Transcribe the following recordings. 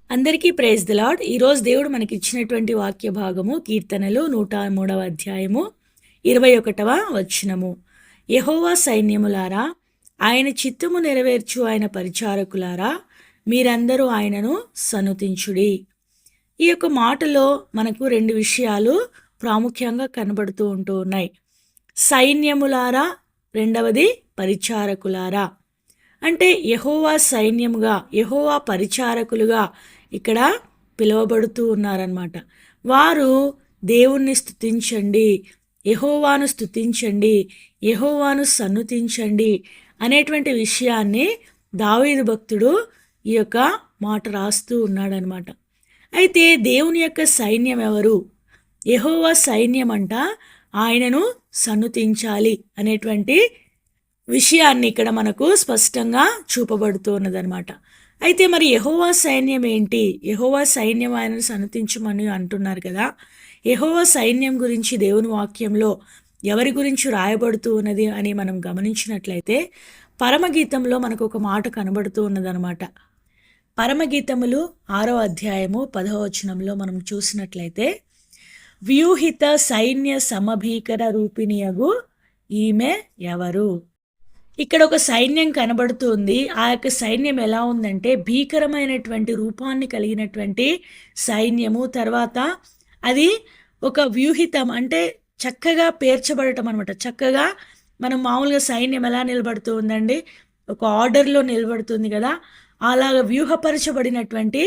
అందరికీ praise the lord. ఈరోజు దేవుడు మనకి ఇచ్చినటువంటి వాక్య భాగము కీర్తనలు 103వ అధ్యాయము 21వ వచనము. యెహోవా సైన్యములారా, ఆయన చిత్తము నెరవేర్చు ఆయన పరిచారకులారా, మీరందరూ ఆయనను సన్నుతించుడి. ఈ యొక్క మాటలో మనకు రెండు విషయాలు ప్రాముఖ్యంగా కనబడుతూ ఉన్నాయి. సైన్యములారా, రెండవది పరిచారకులారా. అంటే యెహోవా సైన్యముగా, యెహోవా పరిచారకులుగా ఇక్కడ పిలువబడుతూ ఉన్నారనమాట. వారు దేవుణ్ణి స్తుతించండి, యెహోవాను స్తుతించండి, యెహోవాను సన్నుతించండి అనేటువంటి విషయాన్ని దావీదు భక్తుడు ఈ యొక్క మాట రాస్తూ ఉన్నాడనమాట. అయితే దేవుని యొక్క సైన్యం ఎవరు? యెహోవా సైన్యం అంట ఆయనను సన్నుతించాలి అనేటువంటి విషయాన్ని ఇక్కడ మనకు స్పష్టంగా చూపబడుతూ ఉన్నదనమాట. అయితే మరి యెహోవా సైన్యం ఏంటి? యెహోవా సైన్యం ఆయనను సన్నుతించమని అంటున్నారు కదా. యెహోవా సైన్యం గురించి దేవుని వాక్యంలో ఎవరి గురించి రాయబడుతూ ఉన్నది అని మనం గమనించినట్లయితే పరమగీతంలో మనకు ఒక మాట కనబడుతూ ఉన్నదనమాట. పరమగీతములు 6వ అధ్యాయము 10వ వచనంలో మనం చూసినట్లయితే, వ్యూహిత సైన్య సమభీకర రూపిణియగు ఈమె ఎవరు? ఇక్కడ ఒక సైన్యం కనబడుతుంది. ఆ యొక్క సైన్యం ఎలా ఉందంటే భీకరమైనటువంటి రూపాన్ని కలిగినటువంటి సైన్యము. తర్వాత అది ఒక వ్యూహితం అంటే చక్కగా పేర్చబడటం అనమాట. చక్కగా మనం మామూలుగా సైన్యం ఎలా నిలబడుతూ ఉందండి, ఒక ఆర్డర్లో నిలబడుతుంది కదా, అలాగ వ్యూహపరచబడినటువంటి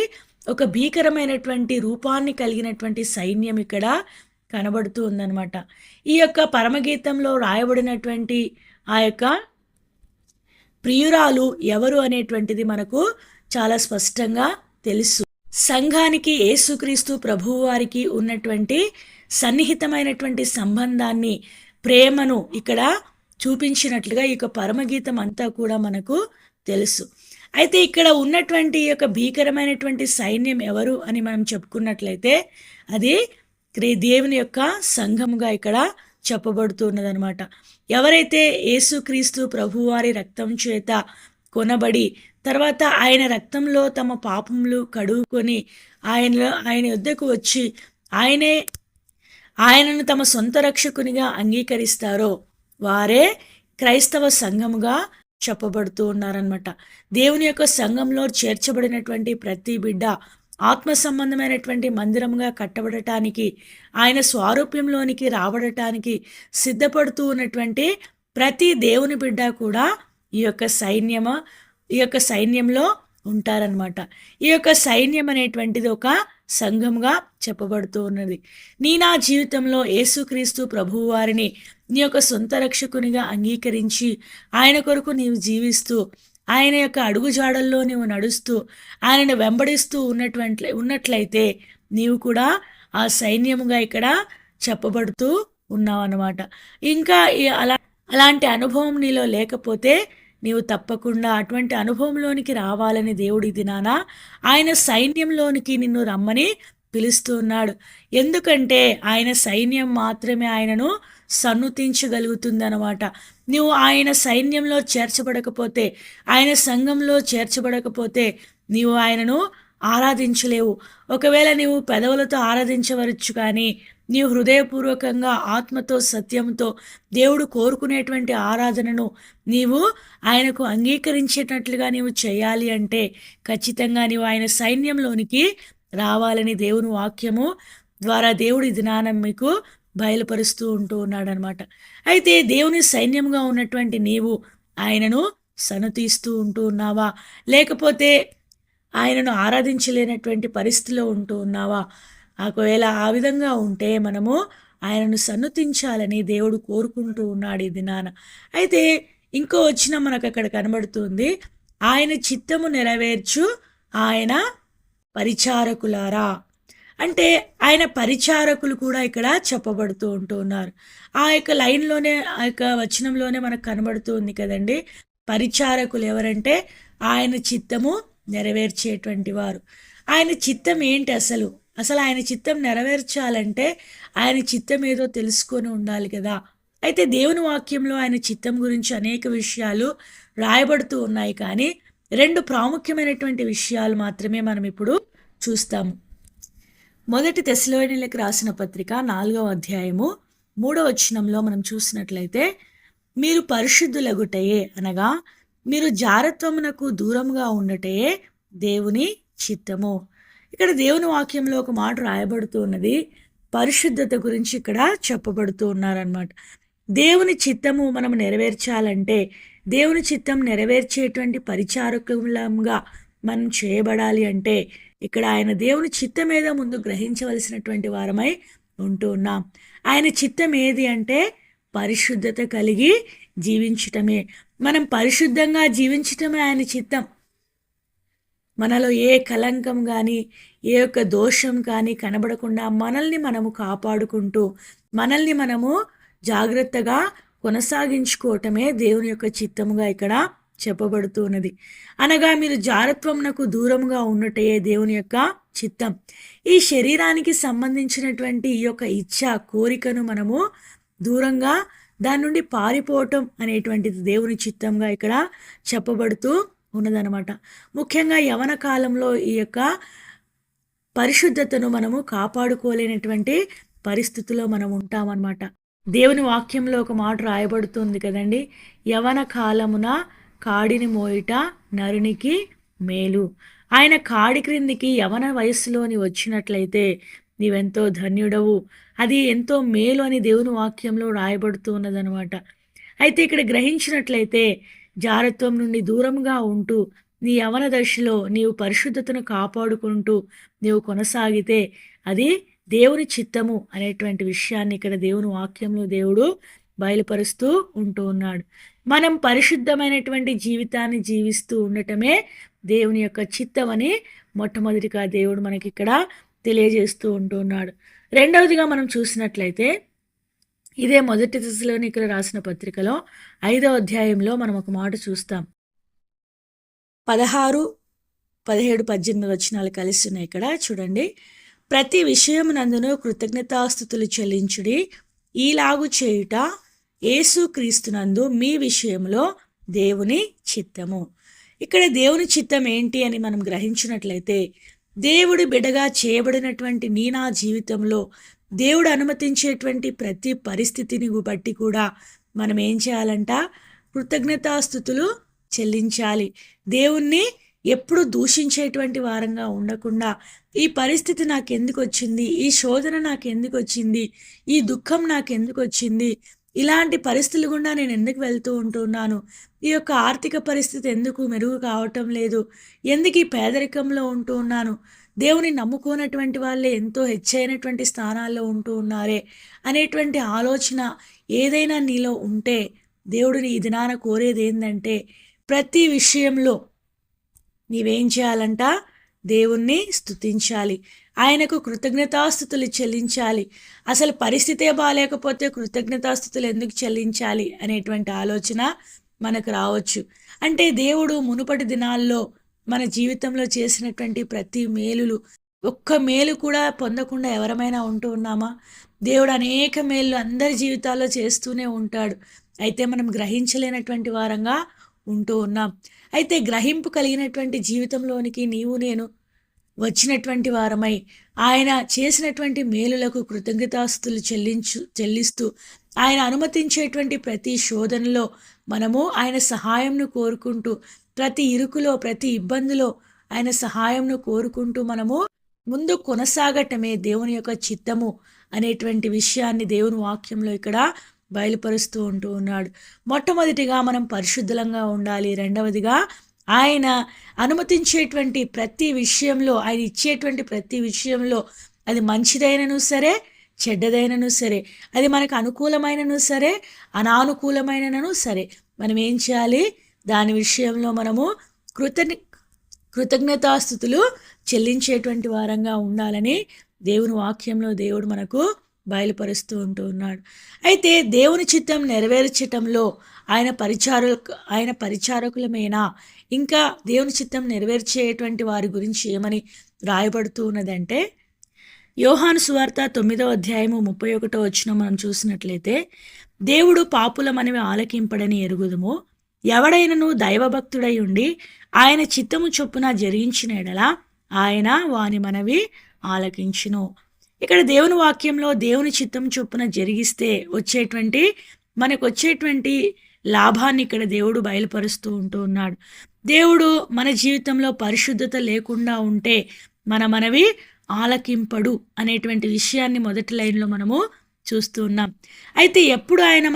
ఒక భీకరమైనటువంటి రూపాన్ని కలిగినటువంటి సైన్యం ఇక్కడ కనబడుతూ ఉందన్నమాట. ఈ యొక్క పరమగీతంలో రాయబడినటువంటి ఆ యొక్క ప్రియురాలు ఎవరు అనేటువంటిది మనకు చాలా స్పష్టంగా తెలుసు. సంఘానికి యేసుక్రీస్తు ప్రభువు వారికి ఉన్నటువంటి సన్నిహితమైనటువంటి సంబంధాన్ని, ప్రేమను ఇక్కడ చూపించినట్లుగా ఈ యొక్క పరమగీతం అంతా కూడా మనకు తెలుసు. అయితే ఇక్కడ ఉన్నటువంటి ఈ యొక్క భీకరమైనటువంటి సైన్యం ఎవరు అని మనం చెప్పుకున్నట్లయితే అది దేవుని యొక్క సంఘముగా ఇక్కడ చెప్పబడుతున్నదనమాట. ఎవరైతే యేసుక్రీస్తు ప్రభువారి రక్తం చేత కొనబడి తర్వాత ఆయన రక్తంలో తమ పాపములు కడుగుకొని ఆయన యుద్ధకు వచ్చి ఆయనను తమ సొంత రక్షకునిగా అంగీకరిస్తారో వారే క్రైస్తవ సంఘముగా చెప్పబడుతూ ఉన్నారనమాట. దేవుని యొక్క సంఘంలో చేర్చబడినటువంటి ప్రతి బిడ్డ ఆత్మ సంబంధమైనటువంటి మందిరముగా కట్టబడటానికి, ఆయన స్వారూప్యంలోనికి రాబడటానికి సిద్ధపడుతూ ఉన్నటువంటి ప్రతి దేవుని బిడ్డ కూడా ఈ యొక్క సైన్యంలో ఉంటారనమాట. ఈ యొక్క సైన్యం అనేటువంటిది ఒక సంఘంగా చెప్పబడుతూ ఉన్నది. నా జీవితంలో యేసుక్రీస్తు ప్రభువు వారిని నీ యొక్క సొంత రక్షకునిగా అంగీకరించి ఆయన కొరకు నీవు జీవిస్తూ ఆయన యొక్క అడుగుజాడల్లో నీవు నడుస్తూ ఆయనను వెంబడిస్తూ ఉన్నట్లయితే నీవు కూడా ఆ సైన్యముగా ఇక్కడ చెప్పబడుతూ ఉన్నావు అన్నమాట. ఇంకా అలాంటి అనుభవం నీలో లేకపోతే నీవు తప్పకుండా అటువంటి అనుభవంలోనికి రావాలని దేవుడి దినాన ఆయన సైన్యంలోనికి నిన్ను రమ్మని పిలుస్తూ ఉన్నాడు. ఎందుకంటే ఆయన సైన్యం మాత్రమే ఆయనను సన్నుతించగలుగుతుందన్నమాట. నువ్వు ఆయన సైన్యంలో చేర్చబడకపోతే, ఆయన సంఘంలో చేర్చబడకపోతే నీవు ఆయనను ఆరాధించలేవు. ఒకవేళ నీవు పెదవులతో ఆరాధించవచ్చు, కానీ నీవు హృదయపూర్వకంగా ఆత్మతో సత్యంతో దేవుడు కోరుకునేటువంటి ఆరాధనను నీవు ఆయనకు అంగీకరించేటట్లుగా నీవు చేయాలి అంటే ఖచ్చితంగా నీవు ఆయన సైన్యంలోనికి రావాలని దేవుని వాక్యము ద్వారా దేవుడి దినానం మీకు బయలుపరుస్తూ ఉంటూ ఉన్నాడనమాట. అయితే దేవుని సైన్యంగా ఉన్నటువంటి నీవు ఆయనను సన్నుతిస్తూ ఉంటూ ఉన్నావా, లేకపోతే ఆయనను ఆరాధించలేనటువంటి పరిస్థితిలో ఉంటూ ఉన్నావా? ఒకవేళ ఆ విధంగా ఉంటే మనము ఆయనను సన్నుతించాలని దేవుడు కోరుకుంటూ ఉన్నాడు ఈ దినాన. అయితే ఇంకో వచ్చిన మనకు అక్కడ కనబడుతుంది, ఆయన చిత్తము నెరవేర్చు ఆయన పరిచారకులారా. అంటే ఆయన పరిచారకులు కూడా ఇక్కడ చెప్పబడుతూ ఉంటూ ఉన్నారు. ఆ యొక్క లైన్లోనే, ఆ యొక్క వచనంలోనే మనకు కనబడుతూ ఉంది కదండి. పరిచారకులు ఎవరంటే ఆయన చిత్తము నెరవేర్చేటువంటి వారు. ఆయన చిత్తం ఏంటి? అసలు ఆయన చిత్తం నెరవేర్చాలంటే ఆయన చిత్తం ఏదో తెలుసుకొని ఉండాలి కదా. అయితే దేవుని వాక్యంలో ఆయన చిత్తం గురించి అనేక విషయాలు రాయబడుతూ ఉన్నాయి, కానీ రెండు ప్రాముఖ్యమైనటువంటి విషయాలు మాత్రమే మనం ఇప్పుడు చూస్తాము. మొదటి తెస్సలోనికీయులకు రాసిన పత్రిక 4వ అధ్యాయము 3వ వచనంలో మనం చూసినట్లయితే, మీరు పరిశుద్ధులగుటయే అనగా మీరు జారత్వమునకు దూరంగా ఉండటయే దేవుని చిత్తము. ఇక్కడ దేవుని వాక్యంలో ఒక మాట రాయబడుతూ ఉన్నది. పరిశుద్ధత గురించి ఇక్కడ చెప్పబడుతూ ఉన్నారనమాట. దేవుని చిత్తము మనం నెరవేర్చాలంటే, దేవుని చిత్తం నెరవేర్చేటువంటి పరిచారకులంగా మనం చేయబడాలి అంటే, ఇక్కడ ఆయన దేవుని చిత్తం ఏదో ముందు గ్రహించవలసినటువంటి వారమై ఉంటూ ఉన్నాం. ఆయన చిత్తం ఏది అంటే పరిశుద్ధత కలిగి జీవించటమే. మనం పరిశుద్ధంగా జీవించటమే ఆయన చిత్తం. మనలో ఏ కలంకం కానీ ఏ యొక్క దోషం కానీ కనబడకుండా మనల్ని మనము కాపాడుకుంటూ మనల్ని మనము జాగ్రత్తగా కొనసాగించుకోవటమే దేవుని యొక్క చిత్తముగా ఇక్కడ చెప్పబడుతూ ఉన్నది. అనగా మీరు జారత్వమునకు దూరంగా ఉన్నటే దేవుని యొక్క చిత్తం. ఈ శరీరానికి సంబంధించినటువంటి ఈ యొక్క ఇచ్ఛ కోరికను మనము దూరంగా దాని నుండి పారిపోవటం అనేటువంటిది దేవుని చిత్తంగా ఇక్కడ చెప్పబడుతూ ఉన్నదనమాట. ముఖ్యంగా యవన కాలంలో ఈ యొక్క పరిశుద్ధతను మనము కాపాడుకోలేనటువంటి పరిస్థితిలో మనం ఉంటామన్నమాట. దేవుని వాక్యంలో ఒక మాట రాయబడుతుంది కదండి, యవన కాలమున కాడిని మోయుట నరునికి మేలు. ఆయన కాడి క్రిందికి యవన వయస్సులోని వచ్చినట్లయితే నీవెంతో ధన్యుడవు, అది ఎంతో మేలు అని దేవుని వాక్యంలో రాయబడుతూ ఉన్నదనమాట. అయితే ఇక్కడ గ్రహించినట్లయితే జారత్వం నుండి దూరంగా ఉంటూ నీ యవన దశలో నీవు పరిశుద్ధతను కాపాడుకుంటూ నీవు కొనసాగితే అది దేవుని చిత్తము అనేటువంటి విషయాన్ని ఇక్కడ దేవుని వాక్యంలో దేవుడు బయలుపరుస్తూ ఉంటూ ఉన్నాడు. మనం పరిశుద్ధమైనటువంటి జీవితాన్ని జీవిస్తూ ఉండటమే దేవుని యొక్క చిత్తం అని మొట్టమొదటిగా దేవుడు మనకి ఇక్కడ తెలియజేస్తూ ఉంటూ ఉన్నాడు. రెండవదిగా మనం చూసినట్లయితే ఇదే మొదటి తెస్సలోనికీయులకు రాసిన పత్రికలో 5వ అధ్యాయంలో మనం ఒక మాట చూస్తాం. 16, 17, 18 వచనాలు కలిసి ఉన్నాయి ఇక్కడ చూడండి. ప్రతి విషయమునందును కృతజ్ఞతాస్తుతులు చెల్లించుడి, ఈలాగు చేయుట యేసుక్రీస్తునందు మీ విషయంలో దేవుని చిత్తము. ఇక్కడ దేవుని చిత్తం ఏంటి అని మనం గ్రహించినట్లయితే, దేవుడి బిడ్డగా చేయబడినటువంటి నా జీవితంలో దేవుడు అనుమతించేటువంటి ప్రతి పరిస్థితిని బట్టి కూడా మనం ఏం చేయాలంట? కృతజ్ఞతాస్తుతులు చెల్లించాలి. దేవుణ్ణి ఎప్పుడు దూషించేటువంటి వారంగా ఉండకుండా, ఈ పరిస్థితి నాకెందుకు వచ్చింది, ఈ శోధన నాకెందుకు వచ్చింది, ఈ దుఃఖం నాకెందుకు వచ్చింది, ఇలాంటి పరిస్థితులు గుండా నేను ఎందుకు వెళ్తూ ఉంటున్నాను, ఈ యొక్క ఆర్థిక పరిస్థితి ఎందుకు మెరుగు కావటం లేదు, ఎందుకు ఈ పేదరికంలో ఉంటూ ఉన్నాను, దేవుని నమ్ముకోనటువంటి వాళ్ళే ఎంతో హెచ్చైనటువంటి స్థానాల్లో ఉంటూ ఉన్నారే అనేటువంటి ఆలోచన ఏదైనా నీలో ఉంటే, దేవుడిని ఈ దినాన కోరేది ఏంటంటే, ప్రతి విషయంలో నీవేం చేయాలంట? దేవుణ్ణి స్తుతించాలి, ఆయనకు కృతజ్ఞతాస్తుతులు చెల్లించాలి. అసలు పరిస్థితే బాగాలేకపోతే కృతజ్ఞతాస్తుతులు ఎందుకు చెల్లించాలి అనేటువంటి ఆలోచన మనకు రావచ్చు. అంటే దేవుడు మునుపటి దినాల్లో మన జీవితంలో చేసినటువంటి ప్రతి మేలులు, ఒక్క మేలు కూడా పొందకుండా ఎవరమైనా ఉంటూ ఉన్నామా? దేవుడు అనేక మేలు అందరి జీవితాల్లో చేస్తూనే ఉంటాడు. అయితే మనం గ్రహించలేనటువంటి వారంగా ఉంటూ ఉన్నాం. అయితే గ్రహింపు కలిగినటువంటి జీవితంలోనికి నీవు నేను వచ్చినటువంటి వారమై ఆయన చేసినటువంటి మేలులకు కృతజ్ఞతాస్తుతులు చెల్లిస్తూ ఆయన అనుమతించేటువంటి ప్రతి శోధనలో మనము ఆయన సహాయంను కోరుకుంటూ, ప్రతి ఇరుకులో ప్రతి ఇబ్బందిలో ఆయన సహాయంను కోరుకుంటూ మనము ముందు కొనసాగటమే దేవుని యొక్క చిత్తము అనేటువంటి విషయాన్ని దేవుని వాక్యంలో ఇక్కడ బయలుపరుస్తూ ఉంటూ ఉన్నాడు. మొట్టమొదటిగా మనం పరిశుద్ధంగా ఉండాలి. రెండవదిగా ఆయన అనుమతించేటువంటి ప్రతి విషయంలో, ఆయన ఇచ్చేటువంటి ప్రతి విషయంలో, అది మంచిదైనను సరే చెడ్డదైనను సరే, అది మనకు అనుకూలమైనను సరే అనానుకూలమైనను సరే, మనం ఏం చేయాలి? దాని విషయంలో మనము కృతజ్ఞతాస్తుతులు చెల్లించేటువంటి వారంగా ఉండాలని దేవుని వాక్యంలో దేవుడు మనకు బయలుపరుస్తూ ఉంటూ ఉన్నాడు. అయితే దేవుని చిత్తం నెరవేర్చటంలో ఆయన పరిచారకులమేనా, ఇంకా దేవుని చిత్తం నెరవేర్చేటువంటి వారి గురించి ఏమని రాయబడుతూ ఉన్నదంటే, యోహాను సువార్త 9వ అధ్యాయము 31వ వచనం మనం చూసినట్లయితే, దేవుడు పాపులమనివి ఆలకింపడని ఎరుగుదుము, ఎవడైనను దైవభక్తుడై ఉండి ఆయన చిత్తము చొప్పున జరిగించిన ఎడల ఆయన వాని మనవి ఆలకించును. ఇక్కడ దేవుని వాక్యంలో దేవుని చిత్తం చొప్పున జరిగిస్తే మనకు వచ్చేటువంటి లాభాన్ని ఇక్కడ దేవుడు బయలుపరుస్తూ ఉన్నాడు. దేవుడు మన జీవితంలో పరిశుద్ధత లేకుండా ఉంటే మన మనవి ఆలకింపడు అనేటువంటి విషయాన్ని మొదటి లైన్లో మనము చూస్తూ ఉన్నాం. అయితే ఎప్పుడు ఆయన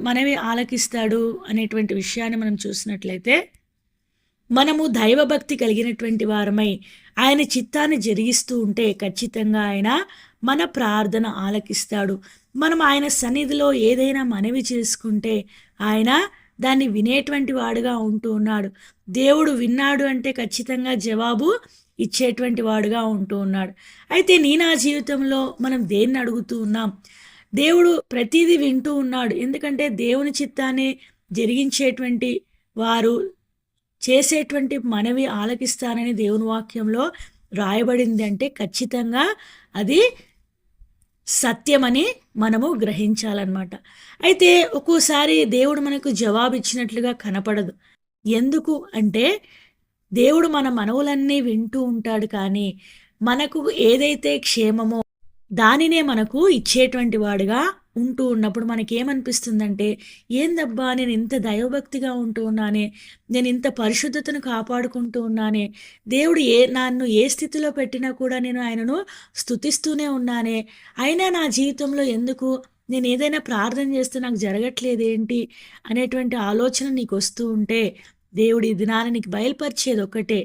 మనవి ఆలకిస్తాడు అనేటువంటి విషయాన్ని మనం చూసినట్లయితే, మనము దైవభక్తి కలిగినటువంటి వారమై ఆయన చిత్తాన్ని జరిగిస్తూ ఉంటే ఖచ్చితంగా ఆయన మన ప్రార్థన ఆలకిస్తాడు. మనం ఆయన సన్నిధిలో ఏదైనా మనవి చేసుకుంటే ఆయన దాన్ని వినేటువంటి వాడుగా ఉంటూ ఉన్నాడు. దేవుడు విన్నాడు అంటే ఖచ్చితంగా జవాబు ఇచ్చేటువంటి వాడుగా ఉంటూ ఉన్నాడు. అయితే నా జీవితంలో మనం దేన్ని అడుగుతూ ఉన్నాం? దేవుడు ప్రతిదీ వింటూ ఉన్నాడు. ఎందుకంటే దేవుని చిత్తాన్ని జరిగించేటువంటి వారు చేసేటువంటి మనవి ఆలకిస్తానని దేవుని వాక్యంలో రాయబడింది అంటే ఖచ్చితంగా అది సత్యమని మనము గ్రహించాలన్నమాట. అయితే ఒక్కోసారి దేవుడు మనకు జవాబు ఇచ్చినట్లుగా కనపడదు. ఎందుకు అంటే దేవుడు మన మనవులన్నీ వింటూ ఉంటాడు, కానీ మనకు ఏదైతే క్షేమమో దానినే మనకు ఇచ్చేటువంటి వాడుగా ఉంటూ ఉన్నప్పుడు మనకేమనిపిస్తుందంటే, ఏందబ్బా నేను ఇంత దైవభక్తిగా ఉంటూ ఉన్నానే, నేను ఇంత పరిశుద్ధతను కాపాడుకుంటూ ఉన్నానే, దేవుడు నన్ను ఏ స్థితిలో పెట్టినా కూడా నేను ఆయనను స్తుతిస్తూనే ఉన్నానే, అయినా నా జీవితంలో ఎందుకు నేను ఏదైనా ప్రార్థన చేస్తే నాకు జరగట్లేదేంటి అనేటువంటి ఆలోచన నీకు వస్తూ ఉంటే, దేవుడు ఈ దినాన్ని నీకు బయలుపరిచేది ఒక్కటే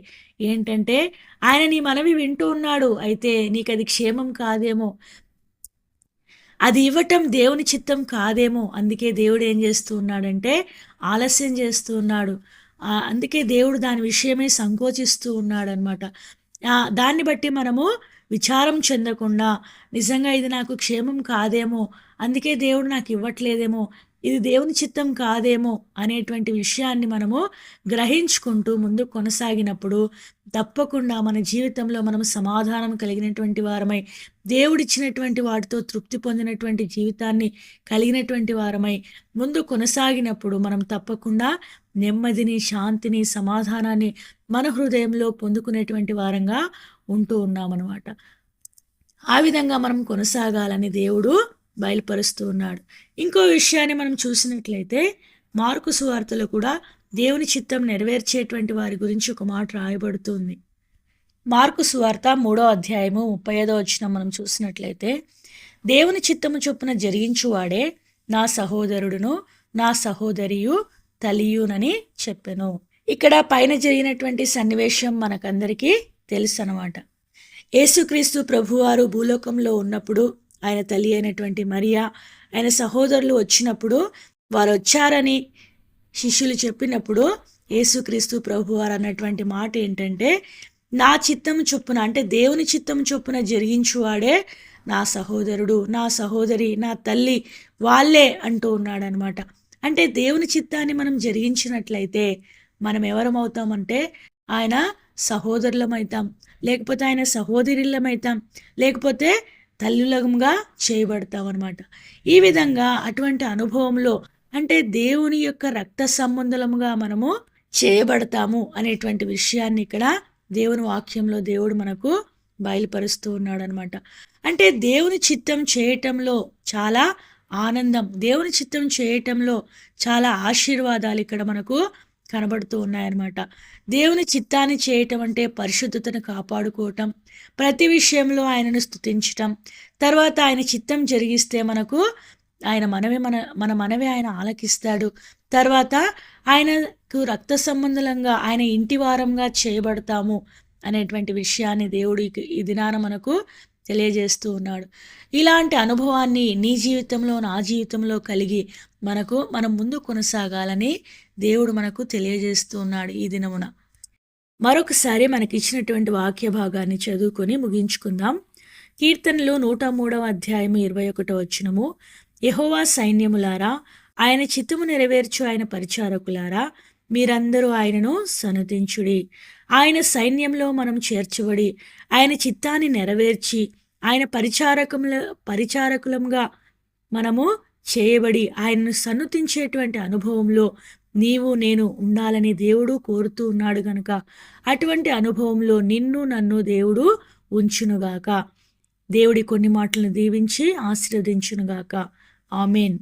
ఏంటంటే, ఆయన నీ మనవి వింటూ ఉన్నాడు. అయితే నీకు అది క్షేమం కాదేమో, అది ఇవ్వటం దేవుని చిత్తం కాదేమో. అందుకే దేవుడు ఏం చేస్తూ ఉన్నాడంటే ఆలస్యం చేస్తూ ఉన్నాడు. అందుకే దేవుడు దాని విషయమే సంకోచిస్తూ ఉన్నాడనమాట. దాన్ని బట్టి మనము విచారం చెందకుండా, నిజంగా ఇది నాకు క్షేమం కాదేమో, అందుకే దేవుడు నాకు ఇవ్వట్లేదేమో, ఇది దేవుని చిత్తం కాదేమో అనేటువంటి విషయాన్ని మనము గ్రహించుకుంటూ ముందుకు కొనసాగినప్పుడు తప్పకుండా మన జీవితంలో మనము సమాధానం కలిగినటువంటి వారమై, దేవుడిచ్చినటువంటి వాటితో తృప్తి పొందినటువంటి జీవితాన్ని కలిగినటువంటి వారమై ముందు కొనసాగినప్పుడు మనం తప్పకుండా నెమ్మదిని, శాంతిని, సమాధానాన్ని మన హృదయంలో పొందుకునేటువంటి వారంగా ఉంటూ ఉన్నామన్నమాట. ఆ విధంగా మనం కొనసాగాలని దేవుడు బయలుపరుస్తూ ఉన్నాడు. ఇంకో విషయాన్ని మనం చూసినట్లయితే మార్కు సువార్తలో కూడా దేవుని చిత్తం నెరవేర్చేటువంటి వారి గురించి ఒక మాట రాయబడుతుంది. మార్కు సువార్త 3వ అధ్యాయము 35వ వచనం మనం చూసినట్లయితే, దేవుని చిత్తము చొప్పున జరిగించువాడే నా సహోదరుడును నా సహోదరియు తలియునని చెప్పెను. ఇక్కడ పైన జరిగినటువంటి సన్నివేశం మనకందరికీ తెలుసు అన్నమాట. యేసుక్రీస్తు ప్రభువారు భూలోకంలో ఉన్నప్పుడు ఆయన తల్లి అయినటువంటి మరియా, ఆయన సహోదరులు వచ్చినప్పుడు, వారు వచ్చారని శిష్యులు చెప్పినప్పుడు యేసుక్రీస్తు ప్రభువారు అన్నటువంటి మాట ఏంటంటే, నా చిత్తం చొప్పున, అంటే దేవుని చిత్తం చొప్పున జరిగించువాడే నా సహోదరుడు, నా సహోదరి, నా తల్లి, వాళ్ళే అంటూ ఉన్నాడనమాట. అంటే దేవుని చిత్తాన్ని మనం జరిగించినట్లయితే మనం ఎవరమవుతామంటే ఆయన సహోదరులమవుతాం, లేకపోతే ఆయన సహోదరులమవుతాం, లేకపోతే తల్లులంగా చేయబడతాం అనమాట. ఈ విధంగా అటువంటి అనుభవంలో, అంటే దేవుని యొక్క రక్త సంబంధముగా మనము చేయబడతాము అనేటువంటి విషయాన్ని ఇక్కడ దేవుని వాక్యంలో దేవుడు మనకు బయలుపరుస్తూ ఉన్నాడు అనమాట. అంటే దేవుని చిత్తం చేయటంలో చాలా ఆనందం, దేవుని చిత్తం చేయటంలో చాలా ఆశీర్వాదాలు ఇక్కడ మనకు కనబడుతూ ఉన్నాయన్నమాట. దేవుని చిత్తాన్ని చేయటం అంటే పరిశుద్ధతను కాపాడుకోవటం, ప్రతి విషయంలో ఆయనను స్తుతించటం, తర్వాత ఆయన చిత్తం జరిగిస్తే మనకు ఆయన మనవే ఆయన ఆలకిస్తాడు. తర్వాత ఆయనకు రక్త సంబంధంగా ఆయన ఇంటి వారంగా చేయబడతాము అనేటువంటి విషయాన్ని దేవుడు ఈ దినాన మనకు తెలియజేస్తూ ఉన్నాడు. ఇలాంటి అనుభవాన్ని నీ జీవితంలో, నా జీవితంలో కలిగి మనం ముందు కొనసాగాలని దేవుడు మనకు తెలియజేస్తూ ఉన్నాడు ఈ దినమున. మరొకసారి మనకి ఇచ్చినటువంటి వాక్య భాగాన్ని చదువుకొని ముగించుకుందాం. కీర్తనలు 103వ అధ్యాయము 21వ వచనము, యెహోవా సైన్యములారా, ఆయన చిత్తము నెరవేర్చు ఆయన పరిచారకులారా, మీరందరూ ఆయనను సన్నతించుడి. ఆయన సైన్యంలో మనం చేర్చబడి ఆయన చిత్తాన్ని నెరవేర్చి ఆయన పరిచారకులంగా మనము చేయబడి ఆయనను సన్నుతించేటువంటి అనుభవంలో నీవు నేను ఉండాలని దేవుడు కోరుతూ ఉన్నాడు గనుక అటువంటి అనుభవంలో నిన్ను నన్ను దేవుడు ఉంచునుగాక. దేవుడి కొన్ని మాటలను దీవించి ఆశీర్వదించునుగాక. ఆమేన్.